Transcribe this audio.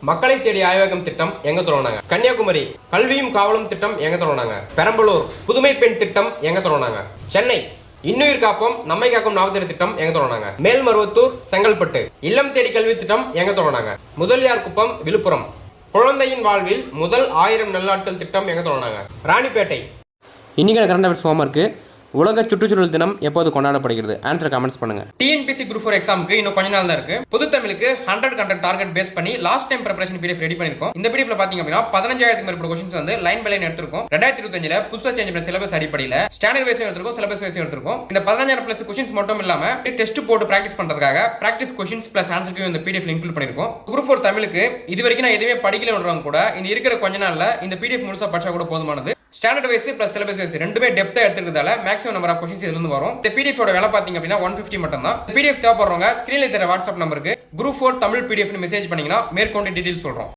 மக்களை தேடி ஆய்வகம் திட்டம் எங்க தொடங்கினாங்க? கன்னியாகுமரி கல்வியும் காவலும் திட்டம் எங்க தொடங்கினாங்க? பெரம்பலூர் புதுமை பெண் திட்டம் எங்க தொடங்கினாங்க? சென்னை இன்னுயிர் காப்போம் நம்மை காக்கும் நாவத்திரி திட்டம் எங்க தொடங்கினாங்க? மேல்மருவத்தூர் செங்கல்பட்டு இல்லம் தேடி கல்வி திட்டம் எங்க தொடங்கினாங்க? முதலியார் குப்பம் விழுப்புரம் குழந்தையின் வாழ்வில் முதல் 1000 நல்லாட்கள் திட்டம் எங்க தொடங்கினாங்க? ராணிப்பேட்டை. இன்னைக்கு கரண்ட் அஃபேர்ஸ் ஹோம்வொர்க். உலக சுற்றுச்சூழல் தினம் எப்போது கொண்டாடப்படுகிறது? ஆன்சர் கமெண்ட்ஸ் பண்ணுங்க. டிஎன்பிசி குரூப் 4 எக்ஸாமுக்கு இன்னும் கொஞ்ச நாள் தான் இருக்கு. பொது தமிழுக்கு 100 கண்டென்ட் டார்கெட் பேஸ் பண்ணி last time preparation PDF ready பண்ணிருக்கோம். இந்த PDFல பாத்தீங்க அப்படின்னா 15000க்கு மேற்பட்ட क्वेश्चंस வந்து லைன் பை லைன் எடுத்துருக்கோம். 2025ல புதுசா சேஞ்ச் பண்ண சிலபஸ் அடிப்படையில ஸ்டாண்டர்ட் வைஸ் எடுத்துருக்கோம், சிலபஸ் வைஸ் எடுத்துருக்கோம். இந்த 15000 பிளஸ் क्वेश्चंस மட்டும் இல்லாம டெஸ்ட் போட்டு பிராக்டிஸ் பண்றதுக்காக practice questions plus answer key இந்த PDF இன்க்ளூட் பண்ணிருக்கோம். குரூப் 4 தமிழுக்கு இதுவரைக்கும் நான் எதுவுமே படிக்கலன்றவங்க கூட இந்த இருக்கிற கொஞ்ச நாள்ல இந்த PDF முழுசா படிச்சா கூட போதுமானது. Standard wise plus syllabus wise ரெண்டுமே டெப்தா எடுத்துக்கிறதால மேக்ஸிமம் நம்பர் ஆஃப் क्वेश्चंस இதுல இருந்து வரும். இந்த PDF ஓட விலை பாத்தீங்க அப்படின்னா 150 மட்டும் தான். PDF தேவைப்படுறவங்க ஸ்கிரீன்ல தெரிய வாட்ஸ்அப் நம்பருக்கு குரூப் 4 தமிழ் PDF னு மெசேஜ் பண்ணீங்கன்னா மேற்கொண்டு டீடைல்ஸ் சொல்றோம்.